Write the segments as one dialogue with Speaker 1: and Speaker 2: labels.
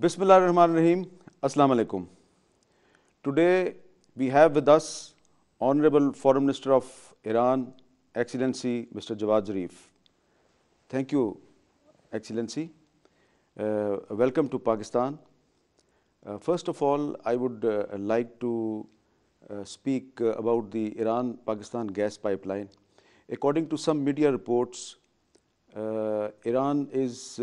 Speaker 1: Bismillah ar-Rahman ar-Rahim. Assalamu alaikum. Today we have with us Honorable Foreign Minister of Iran, Excellency Mr. Jawad Zarif. Thank you, Excellency. Welcome to Pakistan. First of all, I would like to speak about the Iran-Pakistan gas pipeline. According to some media reports, Iran is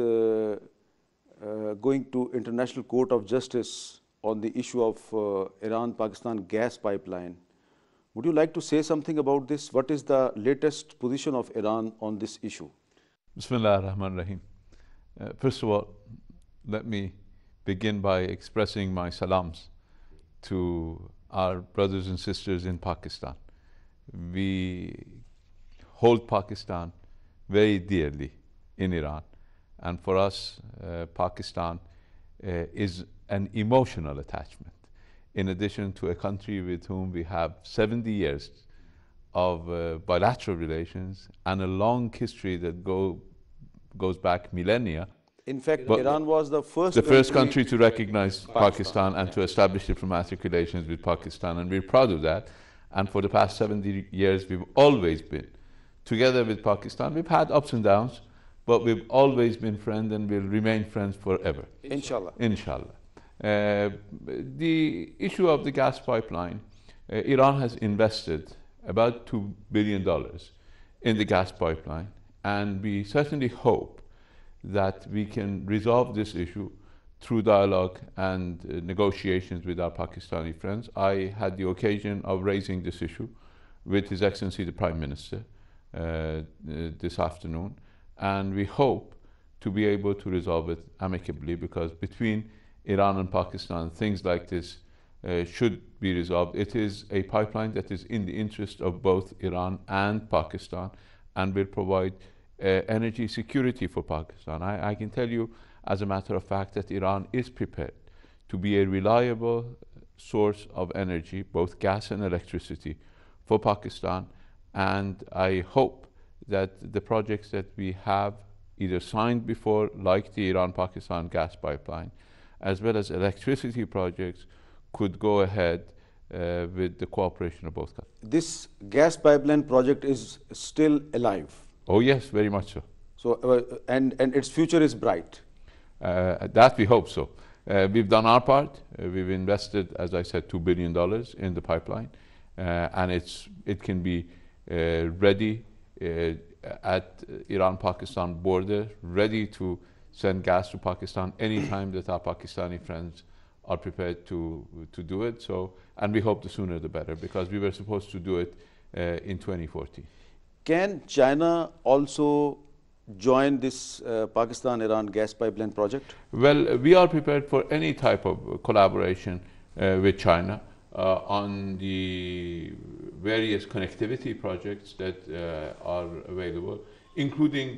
Speaker 1: going to International Court of Justice on the issue of Iran-Pakistan gas pipeline. Would you like to say something about this? What is the latest position of Iran on this issue?
Speaker 2: Bismillah ar-Rahman ar-Rahim. First of all, let me begin by expressing my salams to our brothers and sisters in Pakistan. We hold Pakistan very dearly in Iran. And for us, Pakistan is an emotional attachment. In addition to a country with whom we have 70 years of bilateral relations and a long history that goes back millennia.
Speaker 1: In fact, Iran was the first
Speaker 2: country to recognize Pakistan and to establish diplomatic relations with Pakistan, and we're proud of that. And for the past 70 years, we've always been together with Pakistan. We've had ups and downs, but we've always been friends and will remain friends forever.
Speaker 1: Inshallah.
Speaker 2: Inshallah. The issue of the gas pipeline, Iran has invested about $2 billion in the gas pipeline, and we certainly hope that we can resolve this issue through dialogue and negotiations with our Pakistani friends. I had the occasion of raising this issue with His Excellency the Prime Minister this afternoon, and we hope to be able to resolve it amicably, because between Iran and Pakistan, things like this should be resolved. It is a pipeline that is in the interest of both Iran and Pakistan and will provide energy security for Pakistan. I can tell you, as a matter of fact, that Iran is prepared to be a reliable source of energy, both gas and electricity, for Pakistan. And I hope that the projects that we have either signed before, like the Iran-Pakistan gas pipeline, as well as electricity projects, could go ahead with the cooperation of both countries.
Speaker 1: This gas pipeline project is still alive.
Speaker 2: Oh yes, very much so.
Speaker 1: So, and its future is bright.
Speaker 2: That we hope so. We've done our part. We've invested, as I said, $2 billion in the pipeline, and it can be ready at Iran-Pakistan border, ready to send gas to Pakistan anytime that our Pakistani friends are prepared to do it. So, and we hope the sooner the better, because we were supposed to do it in 2014.
Speaker 1: Can China also join this Pakistan-Iran gas pipeline project?
Speaker 2: Well, we are prepared for any type of collaboration with China on the various connectivity projects that are available, including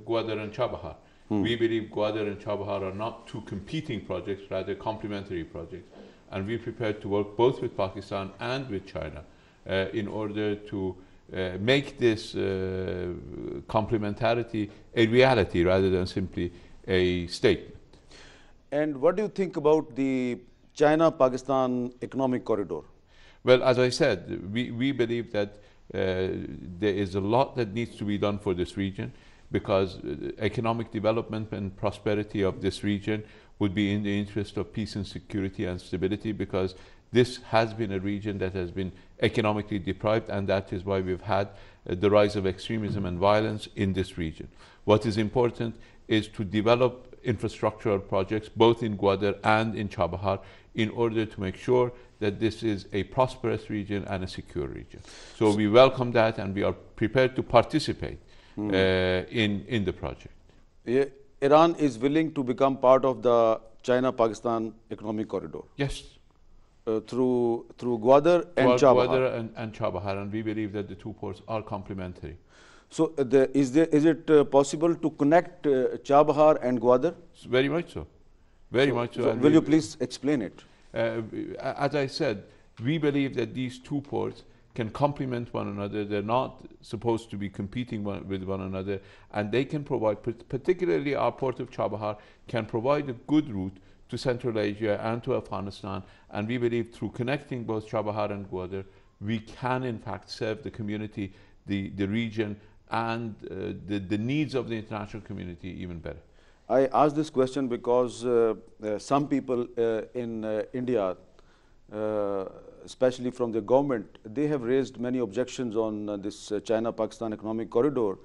Speaker 2: Gwadar and Chabahar. We believe Gwadar and Chabahar are not two competing projects, rather complementary projects. And we're prepared to work both with Pakistan and with China in order to make this complementarity a reality rather than simply a statement.
Speaker 1: And what do you think about the China-Pakistan economic corridor?
Speaker 2: Well, as I said, we believe that there is a lot that needs to be done for this region, because economic development and prosperity of this region would be in the interest of peace and security and stability, because this has been a region that has been economically deprived, and that is why we've had the rise of extremism and violence in this region. What is important is to develop infrastructural projects both in Gwadar and in Chabahar in order to make sure that this is a prosperous region and a secure region. So we welcome that, and we are prepared to participate in the project.
Speaker 1: Iran is willing to become part of the China-Pakistan economic corridor?
Speaker 2: Yes.
Speaker 1: Through Gwadar and Chabahar.
Speaker 2: Gwadar and Chabahar, and we believe that the two ports are complementary.
Speaker 1: So is it possible to connect Chabahar and Gwadar?
Speaker 2: Very much so. Very much so.
Speaker 1: Will you please explain it?
Speaker 2: As I said, we believe that these two ports can complement one another. They're not supposed to be competing with one another, and they can provide, particularly our port of Chabahar, can provide a good route to Central Asia and to Afghanistan. And we believe through connecting both Chabahar and Gwadar, we can in fact serve the community, the region, and the needs of the international community even better.
Speaker 1: I ask this question because some people in India, especially from the government, they have raised many objections on this China-Pakistan economic corridor.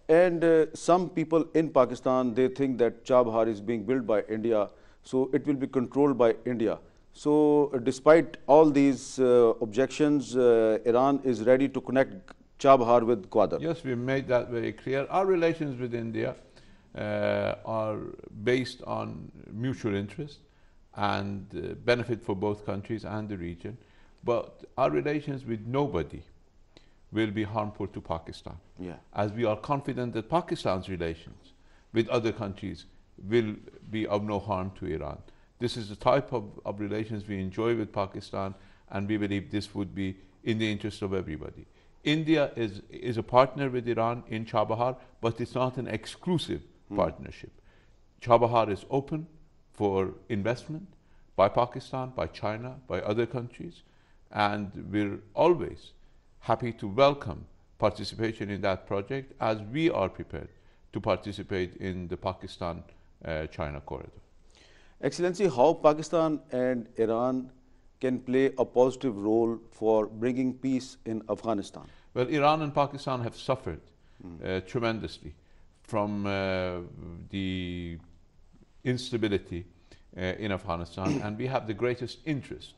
Speaker 1: And some people in Pakistan, they think that Chabahar is being built by India, so it will be controlled by India. So despite all these objections, Iran is ready to connect Chabahar with Gwadar.
Speaker 2: Yes, we made that very clear. Our relations with India are based on mutual interest and benefit for both countries and the region. But our relations with nobody will be harmful to Pakistan.
Speaker 1: Yeah.
Speaker 2: As we are confident that Pakistan's relations with other countries will be of no harm to Iran. This is the type of relations we enjoy with Pakistan, and we believe this would be in the interest of everybody. India is a partner with Iran in Chabahar, but it's not an exclusive partnership. Chabahar is open for investment by Pakistan, by China, by other countries, and we're always happy to welcome participation in that project, as we are prepared to participate in the Pakistan-China corridor.
Speaker 1: Excellency, how Pakistan and Iran can play a positive role for bringing peace in Afghanistan?
Speaker 2: Well, Iran and Pakistan have suffered tremendously from the instability in Afghanistan, and we have the greatest interest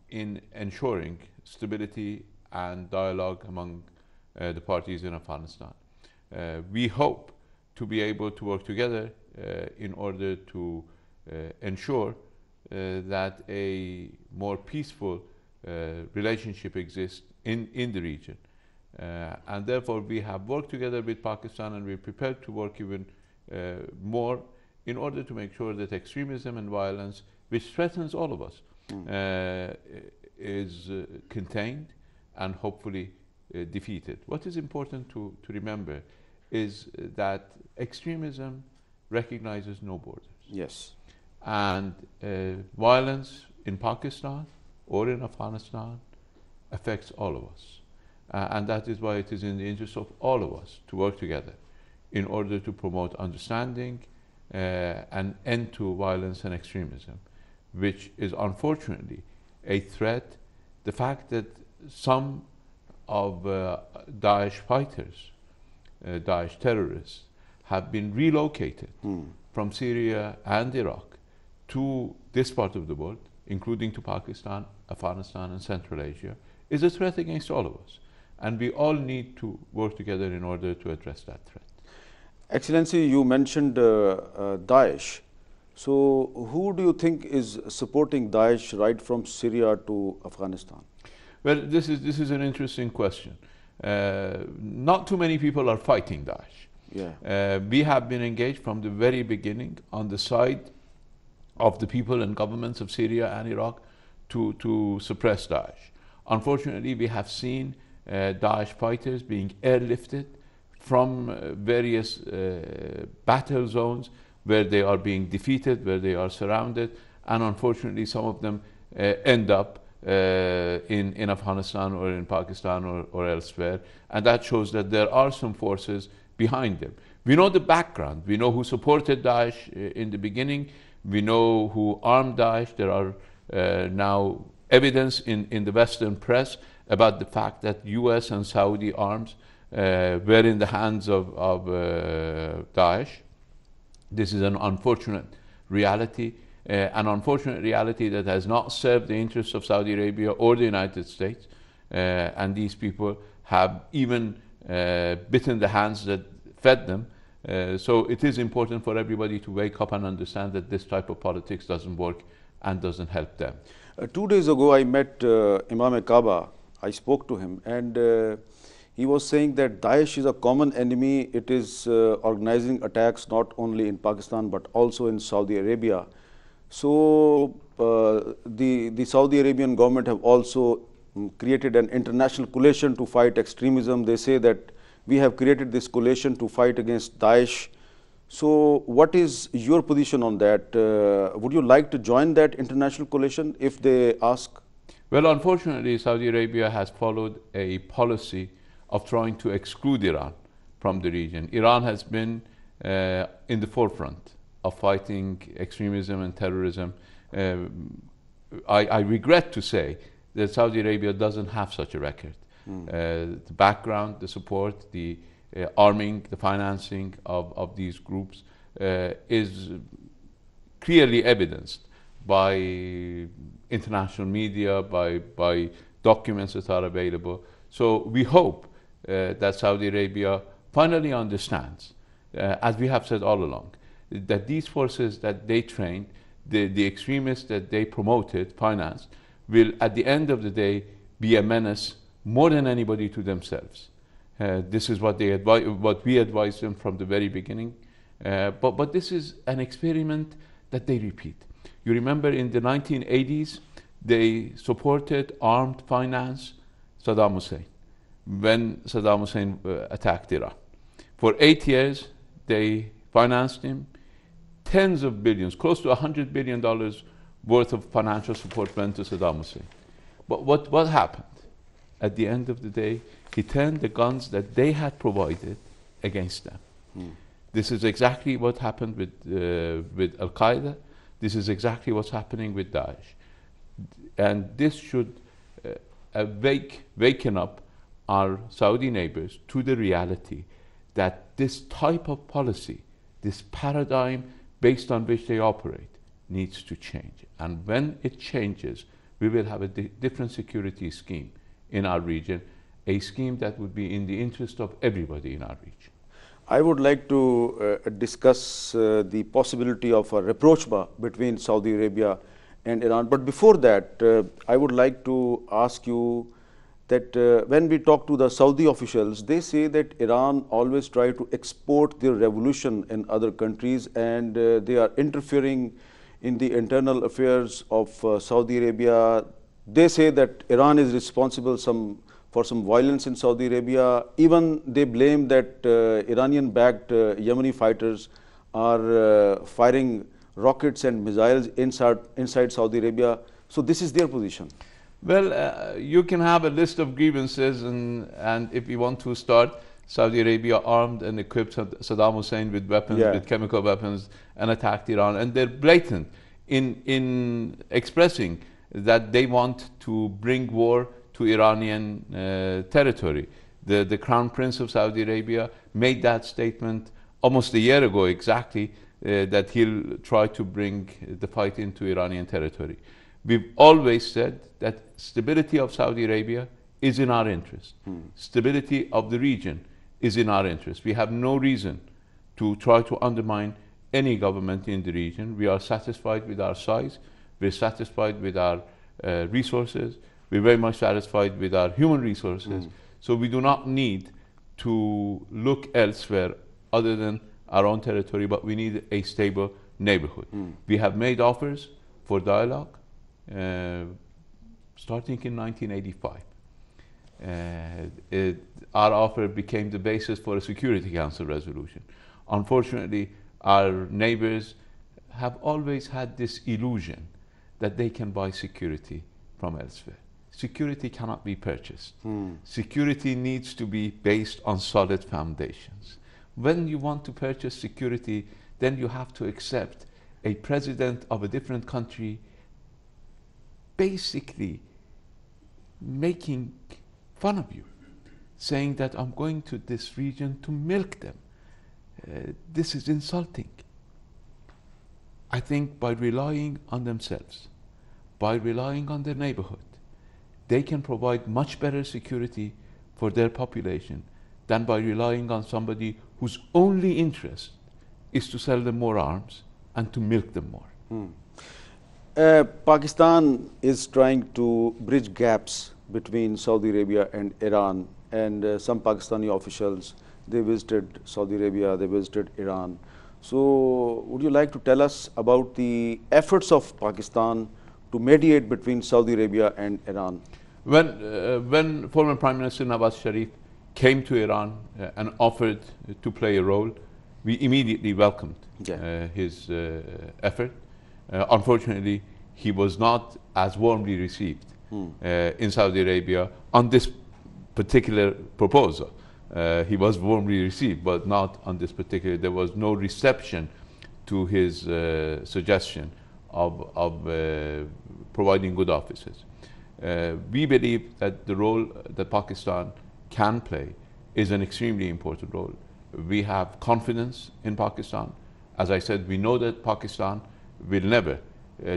Speaker 2: in ensuring stability and dialogue among the parties in Afghanistan. We hope to be able to work together in order to ensure that a more peaceful relationship exists in the region. And therefore we have worked together with Pakistan, and we're prepared to work even more in order to make sure that extremism and violence, which threatens all of us, is contained and hopefully defeated. What is important to remember is that extremism recognizes no borders.
Speaker 1: Yes.
Speaker 2: And violence in Pakistan or in Afghanistan affects all of us. And that is why it is in the interest of all of us to work together in order to promote understanding and end to violence and extremism, which is unfortunately a threat. The fact that some of Daesh fighters, Daesh terrorists, have been relocated from Syria and Iraq to this part of the world, including to Pakistan, Afghanistan, and Central Asia, is a threat against all of us. And we all need to work together in order to address that threat.
Speaker 1: Excellency, you mentioned Daesh. So who do you think is supporting Daesh right from Syria to Afghanistan?
Speaker 2: Well, this is an interesting question. Not too many people are fighting Daesh.
Speaker 1: Yeah.
Speaker 2: We have been engaged from the very beginning on the side of the people and governments of Syria and Iraq to suppress Daesh. Unfortunately, we have seen Daesh fighters being airlifted from various battle zones where they are being defeated, where they are surrounded, and unfortunately some of them end up in Afghanistan or in Pakistan or elsewhere, and that shows that there are some forces behind them. We know the background. We know who supported Daesh in the beginning. We know who armed Daesh. There are now evidence in the Western press about the fact that US and Saudi arms were in the hands of Daesh. This is an unfortunate reality, that has not served the interests of Saudi Arabia or the United States, and these people have even bitten the hands that fed them. So it is important for everybody to wake up and understand that this type of politics doesn't work and doesn't help them.
Speaker 1: 2 days ago, I met Imam Kaaba. I spoke to him, and he was saying that Daesh is a common enemy. It is organizing attacks not only in Pakistan but also in Saudi Arabia. So the Saudi Arabian government have also created an international coalition to fight extremism. They say that we have created this coalition to fight against Daesh. So what is your position on that? Would you like to join that international coalition if they ask?
Speaker 2: Well, unfortunately, Saudi Arabia has followed a policy of trying to exclude Iran from the region. Iran has been in the forefront of fighting extremism and terrorism. I regret to say that Saudi Arabia doesn't have such a record. The background, the support, the arming, the financing of these groups is clearly evidenced by international media, by documents that are available. So we hope that Saudi Arabia finally understands, as we have said all along, that these forces that they trained, the extremists that they promoted, financed, will at the end of the day be a menace more than anybody to themselves. This is what we advised them from the very beginning. But this is an experiment that they repeat. You remember in the 1980s, they supported, armed, financed Saddam Hussein when Saddam Hussein attacked Iraq. For 8 years, they financed him. Tens of billions, close to $100 billion worth of financial support went to Saddam Hussein. But what happened? At the end of the day, he turned the guns that they had provided against them. This is exactly what happened with Al-Qaeda. This is exactly what's happening with Daesh. And this should waken up our Saudi neighbors to the reality that this type of policy, this paradigm based on which they operate, needs to change. And when it changes, we will have a different security scheme in our region, a scheme that would be in the interest of everybody in our region.
Speaker 1: I would like to discuss the possibility of a rapprochement between Saudi Arabia and Iran. But before that, I would like to ask you that when we talk to the Saudi officials, they say that Iran always try to export their revolution in other countries, and they are interfering in the internal affairs of Saudi Arabia. They say that Iran is responsible for some violence in Saudi Arabia. Even they blame that Iranian-backed Yemeni fighters are firing rockets and missiles inside Saudi Arabia. So this is their position.
Speaker 2: Well, you can have a list of grievances, and if you want to start, Saudi Arabia armed and equipped Saddam Hussein with weapons, with chemical weapons, and attacked Iran. And they're blatant in expressing that they want to bring war to Iranian territory. The Crown Prince of Saudi Arabia made that statement almost a year ago exactly, that he'll try to bring the fight into Iranian territory. We've always said that stability of Saudi Arabia is in our interest. Stability of the region is in our interest. We have no reason to try to undermine any government in the region. We are satisfied with our size. We're satisfied with our resources. We're very much satisfied with our human resources. So we do not need to look elsewhere other than our own territory, but we need a stable neighborhood. We have made offers for dialogue starting in 1985. Our offer became the basis for a Security Council resolution. Unfortunately, our neighbors have always had this illusion that they can buy security from elsewhere. Security cannot be purchased. Security needs to be based on solid foundations. When you want to purchase security, then you have to accept a president of a different country basically making fun of you, saying that I'm going to this region to milk them. This is insulting. I think by relying on themselves, by relying on their neighborhood, they can provide much better security for their population than by relying on somebody whose only interest is to sell them more arms and to milk them more.
Speaker 1: Pakistan is trying to bridge gaps between Saudi Arabia and Iran, and some Pakistani officials, they visited Saudi Arabia, they visited Iran. So would you like to tell us about the efforts of Pakistan to mediate between Saudi Arabia and Iran?
Speaker 2: When former Prime Minister Nawaz Sharif came to Iran and offered to play a role, we immediately welcomed his effort. Unfortunately, he was not as warmly received in Saudi Arabia on this particular proposal. He was warmly received, but not on this particular. There was no reception to his suggestion of providing good offices. We believe that the role that Pakistan can play is an extremely important role. We have confidence in Pakistan. As I said, we know that Pakistan will never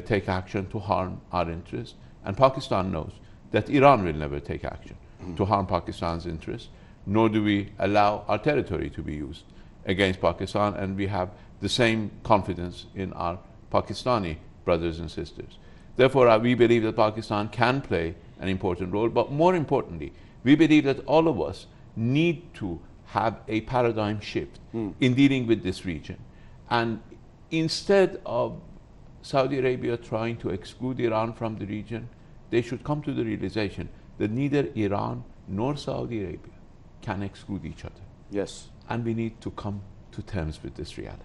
Speaker 2: take action to harm our interests, and Pakistan knows that Iran will never take action to harm Pakistan's interests, nor do we allow our territory to be used against Pakistan, and we have the same confidence in our Pakistani brothers and sisters. Therefore, we believe that Pakistan can play an important role, but more importantly, we believe that all of us need to have a paradigm shift in dealing with this region. And instead of Saudi Arabia trying to exclude Iran from the region, they should come to the realization that neither Iran nor Saudi Arabia can exclude each other.
Speaker 1: Yes.
Speaker 2: And we need to come to terms with this reality.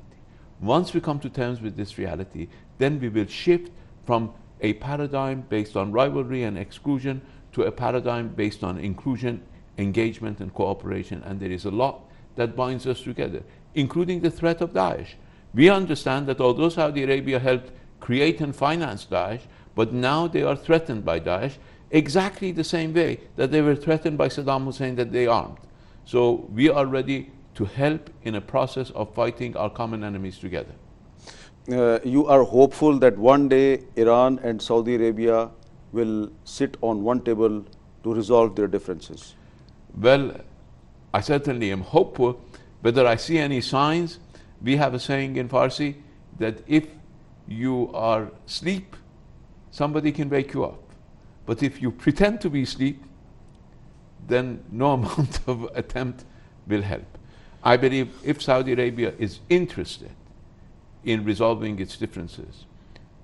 Speaker 2: Once we come to terms with this reality, then we will shift from a paradigm based on rivalry and exclusion to a paradigm based on inclusion, engagement, and cooperation. And there is a lot that binds us together, including the threat of Daesh. We understand that although Saudi Arabia helped create and finance Daesh, but now they are threatened by Daesh exactly the same way that they were threatened by Saddam Hussein that they armed. So we are ready to help in a process of fighting our common enemies together.
Speaker 1: You are hopeful that one day Iran and Saudi Arabia will sit on one table to resolve their differences?
Speaker 2: Well, I certainly am hopeful. Whether I see any signs, we have a saying in Farsi that if you are asleep, somebody can wake you up. But if you pretend to be asleep, then no amount of attempt will help. I believe if Saudi Arabia is interested in resolving its differences,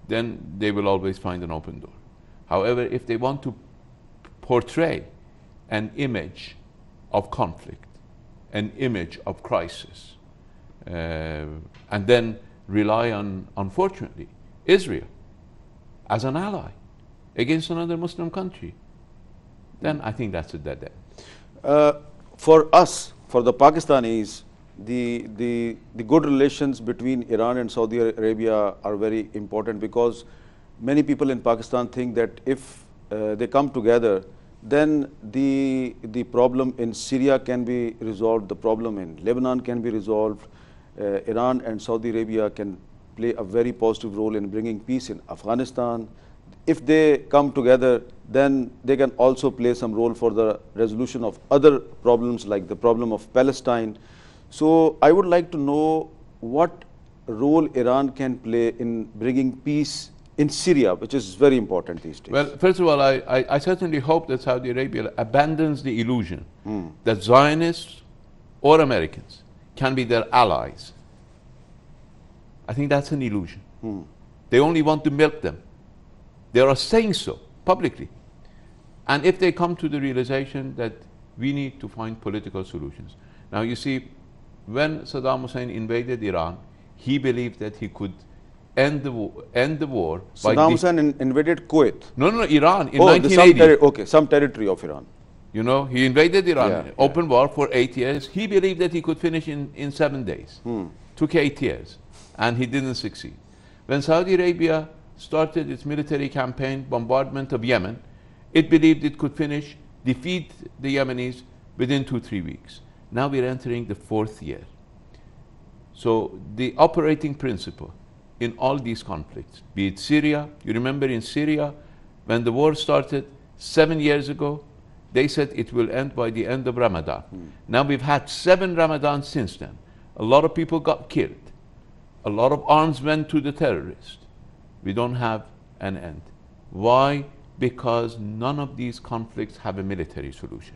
Speaker 2: then they will always find an open door. However, if they want to portray an image of conflict, an image of crisis, and then rely on, unfortunately, Israel as an ally against another Muslim country, then I think that's a dead end.
Speaker 1: For us, for the Pakistanis, the good relations between Iran and Saudi Arabia are very important, because many people in Pakistan think that if they come together, then the problem in Syria can be resolved, the problem in Lebanon can be resolved. Iran and Saudi Arabia can play a very positive role in bringing peace in Afghanistan. If they come together, then they can also play some role for the resolution of other problems, like the problem of Palestine. So I would like to know what role Iran can play in bringing peace in Syria, which is very important these days.
Speaker 2: Well, first of all, I certainly hope that Saudi Arabia abandons the illusion that Zionists or Americans can be their allies. I think that's an illusion. They only want to milk them. They are saying so publicly. And if they come to the realization that we need to find political solutions. Now, you see, when Saddam Hussein invaded Iran, he believed that he could end the war.
Speaker 1: Saddam Hussein invaded Kuwait.
Speaker 2: No, Iran in 1980.
Speaker 1: Some territory of Iran.
Speaker 2: You know, he invaded Iran, open war for 8 years. He believed that he could finish in 7 days. Took 8 years, and he didn't succeed. When Saudi Arabia started its military campaign, bombardment of Yemen, it believed it could defeat the Yemenis within 2-3 weeks. Now we're entering the 4th year. So the operating principle in all these conflicts, be it Syria, you remember in Syria, when the war started 7 years ago, they said it will end by the end of Ramadan. Now we've had 7 Ramadans since then. A lot of people got killed. A lot of arms went to the terrorists. We don't have an end. Why? Because none of these conflicts have a military solution.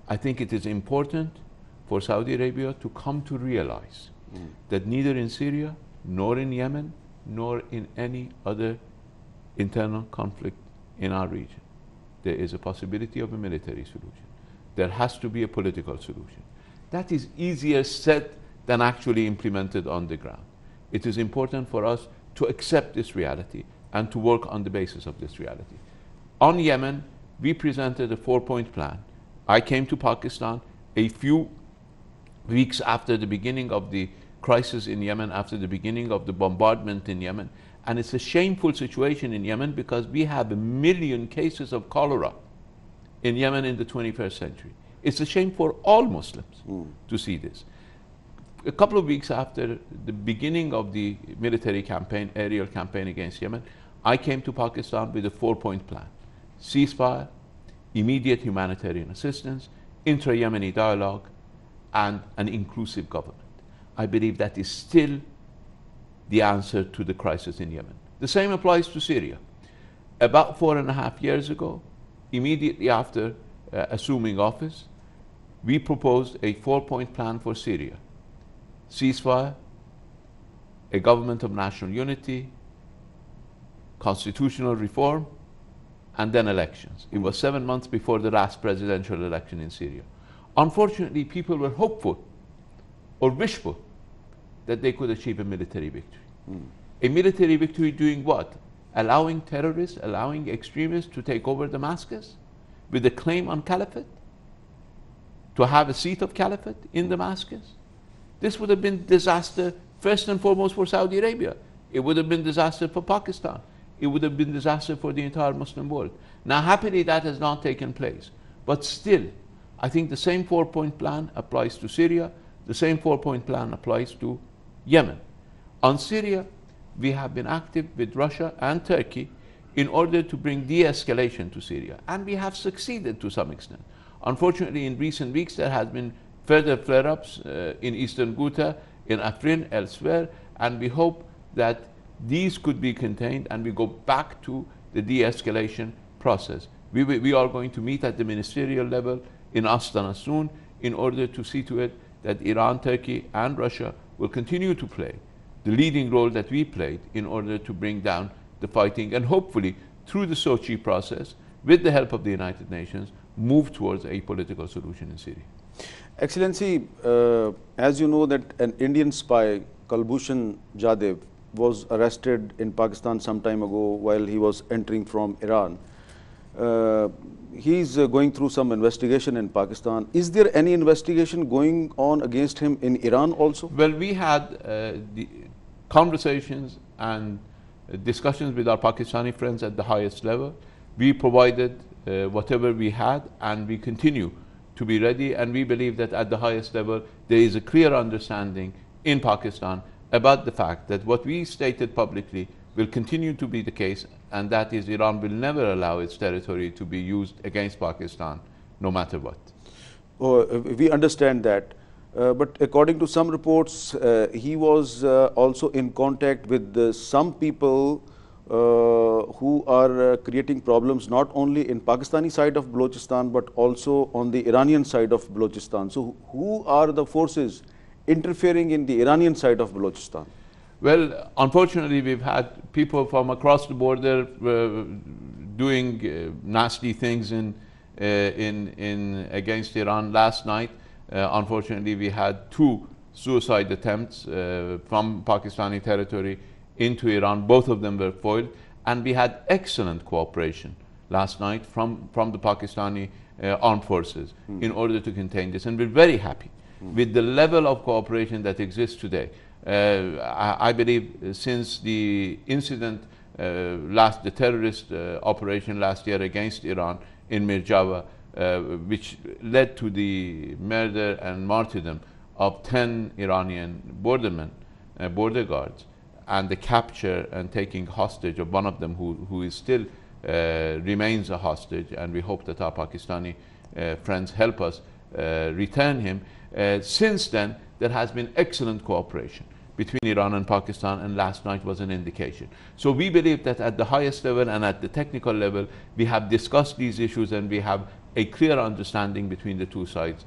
Speaker 2: I think it is important for Saudi Arabia to come to realize that neither in Syria, nor in Yemen, nor in any other internal conflict in our region, there is a possibility of a military solution. There has to be a political solution. That is easier said than actually implemented on the ground. It is important for us to accept this reality and to work on the basis of this reality. On Yemen, we presented a 4-point plan. I came to Pakistan a few weeks after the beginning of the crisis in Yemen, after the beginning of the bombardment in Yemen. And it's a shameful situation in Yemen because we have 1 million cases of cholera in Yemen in the 21st century. It's a shame for all Muslims to see this. A couple of weeks after the beginning of the military campaign, aerial campaign against Yemen, I came to Pakistan with a 4-point plan. Ceasefire, immediate humanitarian assistance, intra-Yemeni dialogue, and an inclusive government. I believe that is still the answer to the crisis in Yemen. The same applies to Syria. About 4.5 years ago, immediately after assuming office, we proposed a 4-point plan for Syria. Ceasefire, a government of national unity, constitutional reform, and then elections. It was 7 months before the last presidential election in Syria. Unfortunately, people were hopeful or wishful that they could achieve a military victory. A military victory doing what? Allowing terrorists, allowing extremists to take over Damascus with a claim on caliphate? To have a seat of caliphate in Damascus? This would have been disaster first and foremost for Saudi Arabia. It would have been disaster for Pakistan. It would have been disaster for the entire Muslim world. Now, happily, that has not taken place. But still, I think the same 4-point plan applies to Syria. The same 4-point plan applies to Yemen. On Syria, we have been active with Russia and Turkey in order to bring de-escalation to Syria. And we have succeeded to some extent. Unfortunately, in recent weeks, there has been further flare-ups in eastern Ghouta, in Afrin, elsewhere, and we hope that these could be contained and we go back to the de-escalation process. We are going to meet at the ministerial level in Astana soon in order to see to it that Iran, Turkey, and Russia will continue to play the leading role that we played in order to bring down the fighting and hopefully, through the Sochi process, with the help of the United Nations, move towards a political solution in Syria.
Speaker 1: Excellency, as you know that an Indian spy, Kulbhushan Jadhav, was arrested in Pakistan some time ago while he was entering from Iran. He's going through some investigation in Pakistan. Is there any investigation going on against him in Iran also?
Speaker 2: Well, we had the conversations and discussions with our Pakistani friends at the highest level. We provided whatever we had, and we continue to be ready, and we believe that at the highest level there is a clear understanding in Pakistan about the fact that what we stated publicly will continue to be the case, and that is Iran will never allow its territory to be used against Pakistan, no matter what.
Speaker 1: Oh, we understand that. But according to some reports, he was also in contact with some people who are creating problems not only in Pakistani side of Balochistan but also on the Iranian side of Balochistan. So who are the forces interfering in the Iranian side of Balochistan?
Speaker 2: Well, unfortunately, we've had people from across the border doing nasty things against Iran. Last night, unfortunately, we had 2 suicide attempts from Pakistani territory into Iran. Both of them were foiled, and we had excellent cooperation last night from the Pakistani armed forces in order to contain this, and we're very happy with the level of cooperation that exists today. I believe since the incident, the terrorist operation last year against Iran in Mir Java, which led to the murder and martyrdom of 10 Iranian border guards, and the capture and taking hostage of one of them who is still remains a hostage, and we hope that our Pakistani friends help us return him. Since then, there has been excellent cooperation between Iran and Pakistan, and last night was an indication. So we believe that at the highest level and at the technical level, we have discussed these issues, and we have a clear understanding between the two sides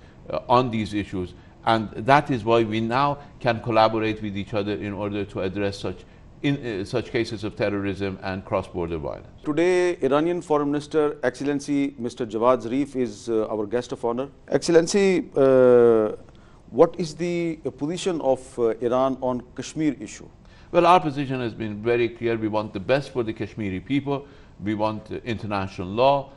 Speaker 2: on these issues. And that is why we now can collaborate with each other in order to address such cases of terrorism and cross-border violence.
Speaker 1: Today, Iranian Foreign Minister, Excellency Mr. Javad Zarif, is our guest of honor. Excellency, what is the position of Iran on Kashmir issue?
Speaker 2: Well, our position has been very clear. We want the best for the Kashmiri people. We want international law.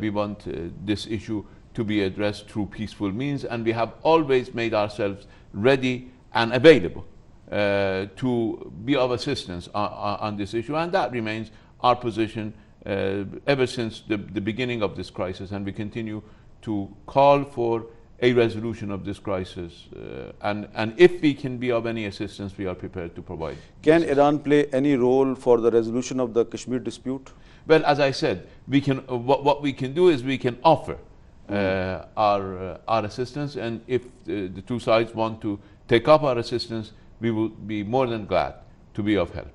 Speaker 2: We want this issue to be addressed through peaceful means, and we have always made ourselves ready and available to be of assistance on this issue, and that remains our position ever since the beginning of this crisis, and we continue to call for a resolution of this crisis, and if we can be of any assistance, we are prepared to provide.
Speaker 1: Can Iran play any role for the resolution of the Kashmir dispute?
Speaker 2: Well, as I said, we can. What we can do is we can offer our assistance, and if the two sides want to take up our assistance, we will be more than glad to be of help.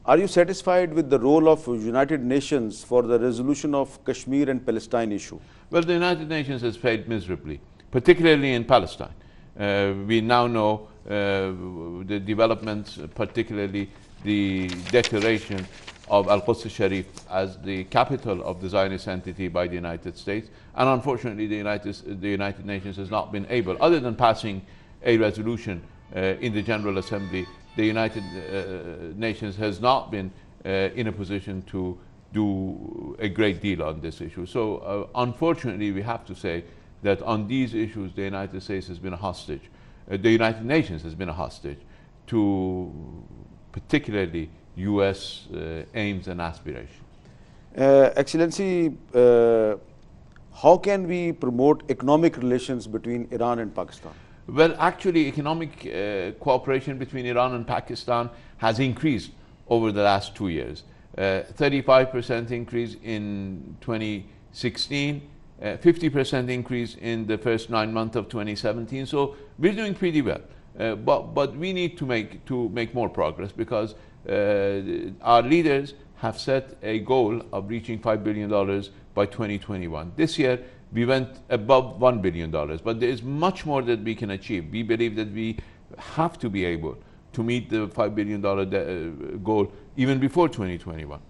Speaker 1: Are you satisfied with the role of United Nations for the resolution of Kashmir and Palestine issue?
Speaker 2: Well, the United Nations has failed miserably, particularly in Palestine. We now know the developments, particularly the declaration of Al-Quds Sharif as the capital of the Zionist entity by the United States. And unfortunately, the United Nations has not been able, other than passing a resolution in the General Assembly, the United Nations has not been in a position to do a great deal on this issue. So unfortunately, we have to say that on these issues, the United States has been a hostage. The United Nations has been a hostage to particularly US aims and aspirations.
Speaker 1: Excellency, how can we promote economic relations between Iran and Pakistan?
Speaker 2: Well, actually, economic cooperation between Iran and Pakistan has increased over the last 2 years. 35% increase in 2016, 50% increase in the first 9 months of 2017. So we're doing pretty well. But we need to make more progress, because our leaders have set a goal of reaching $5 billion by 2021. This year, we went above $1 billion, but there is much more that we can achieve. We believe that we have to be able to meet the $5 billion goal even before 2021.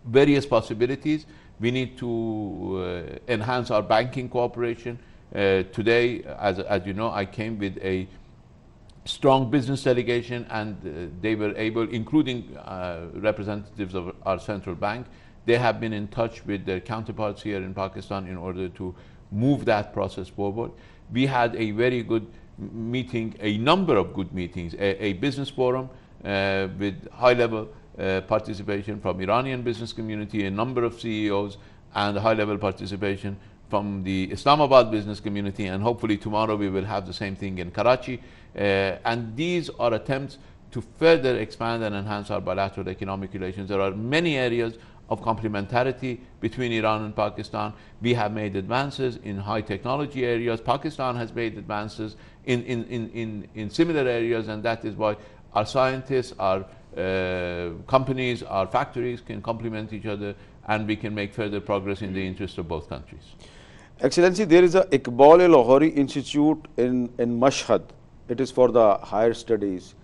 Speaker 2: Various possibilities. We need to enhance our banking cooperation. Today, as you know, I came with a strong business delegation, and they were able, including representatives of our central bank, they have been in touch with their counterparts here in Pakistan in order to move that process forward. We had a very good meeting, a number of good meetings, a business forum with high-level participation from Iranian business community, a number of CEOs, and high-level participation from the Islamabad business community, and hopefully tomorrow we will have the same thing in Karachi. And these are attempts to further expand and enhance our bilateral economic relations. There are many areas of complementarity between Iran and Pakistan. We have made advances in high technology areas. Pakistan has made advances in similar areas, and that is why our scientists, our companies, our factories can complement each other, and we can make further progress in the interest of both countries.
Speaker 1: Excellency, there is a Iqbal-e-Lahori Institute in Mashhad. It is for the higher studies,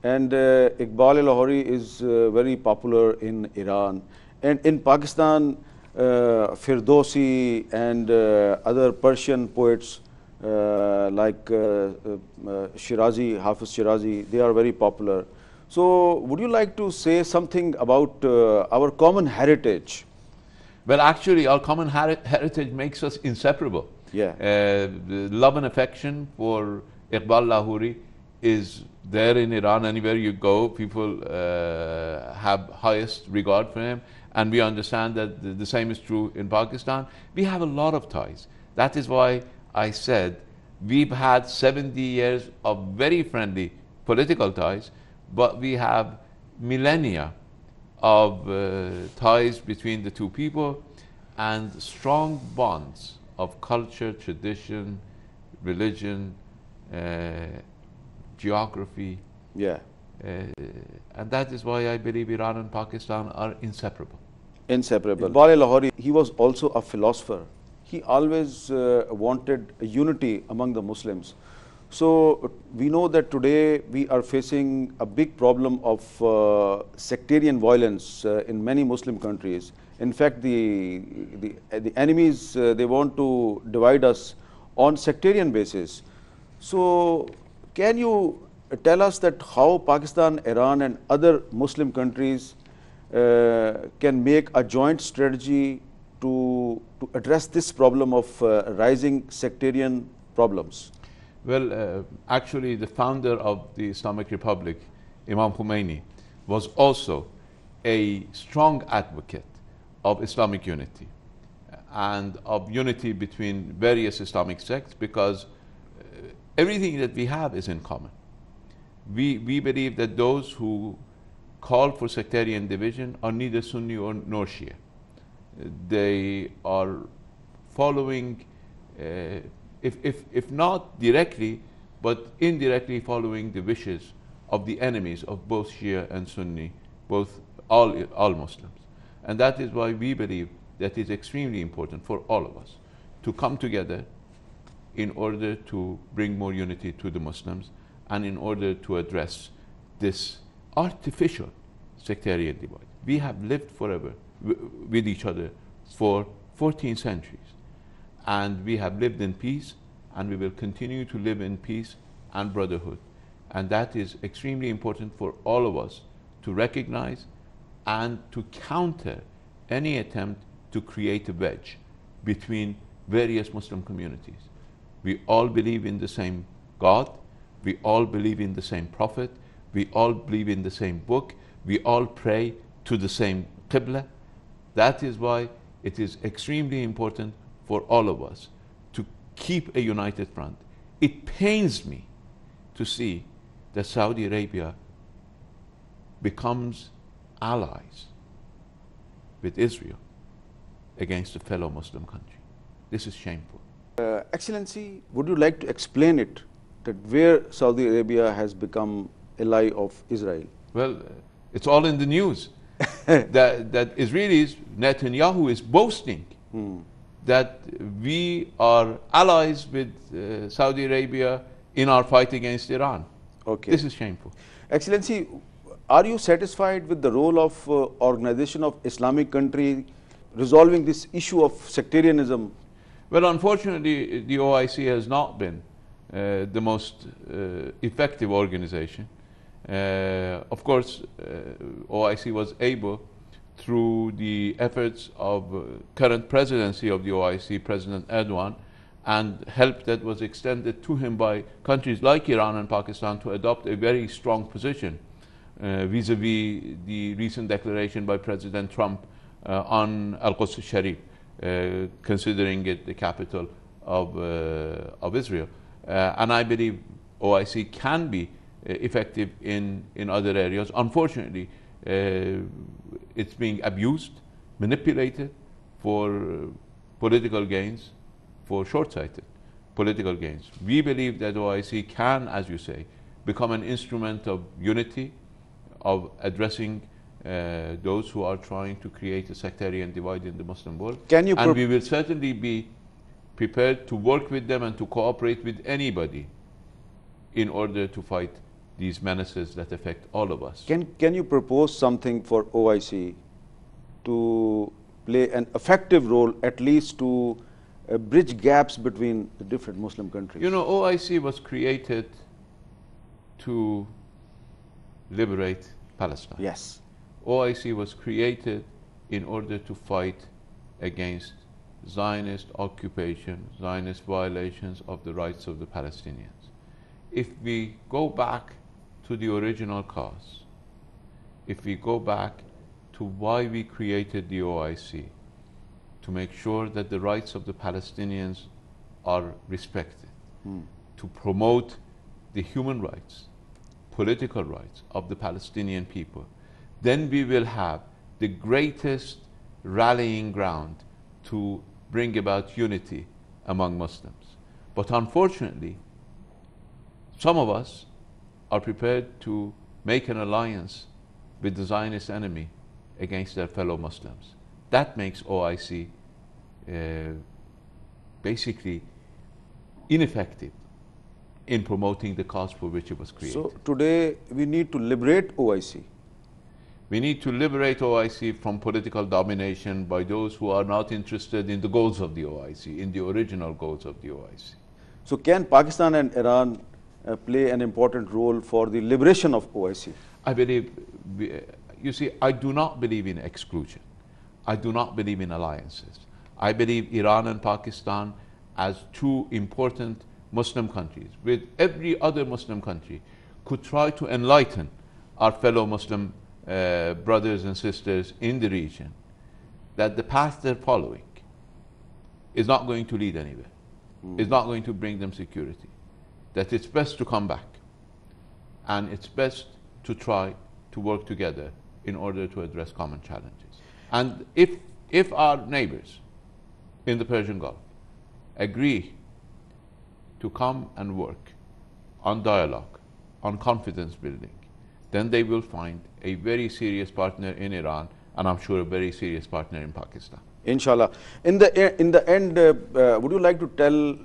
Speaker 1: and Iqbal-e-Lahori is very popular in Iran. And in Pakistan, Firdausi and other Persian poets like Shirazi, Hafiz Shirazi, they are very popular. So would you like to say something about our common heritage?
Speaker 2: Well, actually, our common heritage makes us inseparable.
Speaker 1: Yeah.
Speaker 2: The love and affection for Iqbal Lahori is there in Iran. Anywhere you go, people have highest regard for him. And we understand that the same is true in Pakistan. We have a lot of ties. That is why I said we've had 70 years of very friendly political ties, but we have millennia of ties between the two people, and strong bonds of culture, tradition, religion, geography.
Speaker 1: Yeah.
Speaker 2: And that is why I believe Iran and Pakistan are inseparable.
Speaker 1: Inseparable. Iqbal-e-Lahori, he was also a philosopher. He always wanted unity among the Muslims. So we know that today we are facing a big problem of sectarian violence in many Muslim countries. In fact, the enemies, they want to divide us on sectarian basis. So, can you tell us that how Pakistan, Iran, and other Muslim countries can make a joint strategy to address this problem of rising sectarian problems?
Speaker 2: Well, actually, the founder of the Islamic Republic, Imam Khomeini, was also a strong advocate of Islamic unity and of unity between various Islamic sects, because everything that we have is in common. We believe that those who call for sectarian division are neither Sunni nor Shia. They are following, if not directly, but indirectly following the wishes of the enemies of both Shia and Sunni, all Muslims. And that is why we believe that it is extremely important for all of us to come together in order to bring more unity to the Muslims and in order to address this artificial sectarian divide. We have lived forever with each other for 14 centuries, and we have lived in peace, and we will continue to live in peace and brotherhood. And that is extremely important for all of us to recognize and to counter any attempt to create a wedge between various Muslim communities. We all believe in the same God, we all believe in the same Prophet, we all believe in the same book, we all pray to the same Qibla. That is why it is extremely important for all of us to keep a united front. It pains me to see that Saudi Arabia becomes allies with Israel against a fellow Muslim country. This is shameful.
Speaker 1: Excellency, would you like to explain it, that where Saudi Arabia has become ally of Israel?
Speaker 2: Well, it's all in the news. that Israelis, Netanyahu is boasting that we are allies with Saudi Arabia in our fight against Iran.
Speaker 1: Okay.
Speaker 2: This is shameful.
Speaker 1: Excellency, are you satisfied with the role of Organization of Islamic Country resolving this issue of sectarianism?
Speaker 2: Well, unfortunately, the OIC has not been the most effective organization. Of course, OIC was able, through the efforts of current presidency of the OIC, President Erdogan, and help that was extended to him by countries like Iran and Pakistan, to adopt a very strong position vis-a-vis the recent declaration by President Trump on Al-Quds Sharif, considering it the capital of Israel. And I believe OIC can be effective in other areas. Unfortunately, it's being abused, manipulated for political gains, for short-sighted political gains. We believe that OIC can, as you say, become an instrument of unity, of addressing those who are trying to create a sectarian divide in the Muslim world. And we will certainly be prepared to work with them and to cooperate with anybody in order to fight these menaces that affect all of us.
Speaker 1: Can you propose something for OIC to play an effective role, at least to bridge gaps between the different Muslim countries?
Speaker 2: You know, OIC was created to liberate Palestine.
Speaker 1: Yes.
Speaker 2: OIC was created in order to fight against Zionist occupation, Zionist violations of the rights of the Palestinians. If we go back to the original cause, if we go back to why we created the OIC, to make sure that the rights of the Palestinians are respected, to promote the human rights, political rights of the Palestinian people, then we will have the greatest rallying ground to bring about unity among Muslims. But unfortunately, some of us are prepared to make an alliance with the Zionist enemy against their fellow Muslims. That makes OIC basically ineffective in promoting the cause for which it was created.
Speaker 1: So today we need to liberate OIC.
Speaker 2: We need to liberate OIC from political domination by those who are not interested in the goals of the OIC, in the original goals of the OIC.
Speaker 1: So can Pakistan and Iran play an important role for the liberation of OIC?
Speaker 2: I believe, you see, I do not believe in exclusion. I do not believe in alliances. I believe Iran and Pakistan as two important Muslim countries, with every other Muslim country, could try to enlighten our fellow Muslim brothers and sisters in the region that the path they're following is not going to lead anywhere, is not going to bring them security, that it's best to come back, and it's best to try to work together in order to address common challenges. And if our neighbors in the Persian Gulf agree to come and work on dialogue, on confidence building, then they will find a very serious partner in Iran, and I'm sure a very serious partner in Pakistan.
Speaker 1: Inshallah. In the end, would you like to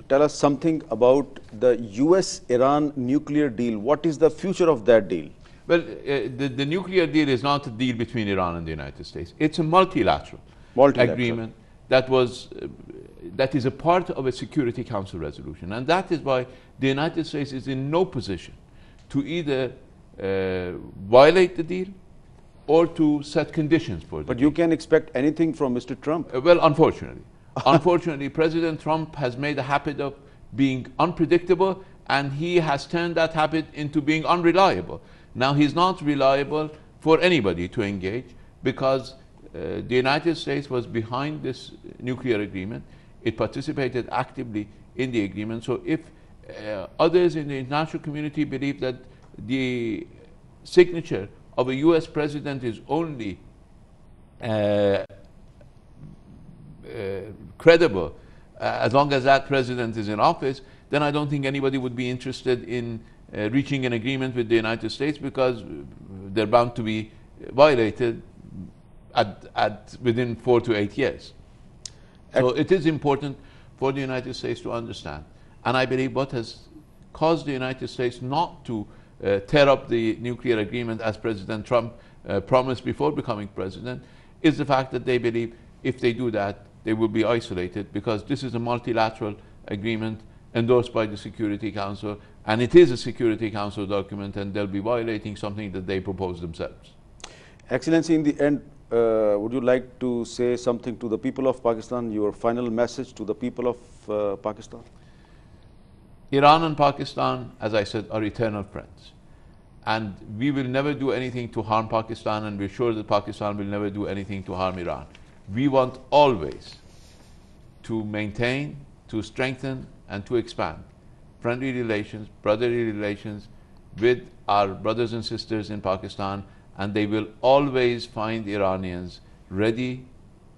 Speaker 1: tell us something about the US-Iran nuclear deal? What is the future of that deal?
Speaker 2: Well, the nuclear deal is not a deal between Iran and the United States. It's a multilateral agreement that is a part of a Security Council resolution. And that is why the United States is in no position to either violate the deal or to set conditions for it.
Speaker 1: But you can expect anything from Mr. Trump.
Speaker 2: Well, unfortunately. Unfortunately, President Trump has made a habit of being unpredictable, and he has turned that habit into being unreliable. Now, he's not reliable for anybody to engage because the United States was behind this nuclear agreement. It participated actively in the agreement. So if others in the international community believe that the signature of a US president is only credible as long as that president is in office, then I don't think anybody would be interested in reaching an agreement with the United States, because they're bound to be violated within 4 to 8 years. So it is important for the United States to understand. And I believe what has caused the United States not to tear up the nuclear agreement as President Trump promised before becoming president is the fact that they believe if they do that, they will be isolated, because this is a multilateral agreement endorsed by the Security Council, and it is a Security Council document, and they'll be violating something that they propose themselves.
Speaker 1: Excellency, in the end, would you like to say something to the people of Pakistan, your final message to the people of Pakistan?
Speaker 2: Iran and Pakistan, as I said, are eternal friends. And we will never do anything to harm Pakistan, and we're sure that Pakistan will never do anything to harm Iran. We want always to maintain, to strengthen, and to expand friendly relations, brotherly relations with our brothers and sisters in Pakistan, and they will always find Iranians ready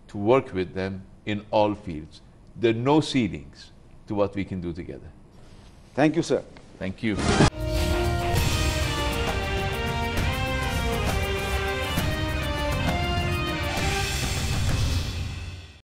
Speaker 2: to work with them in all fields. There are no ceilings to what we can do together.
Speaker 1: Thank you, sir.
Speaker 2: Thank you.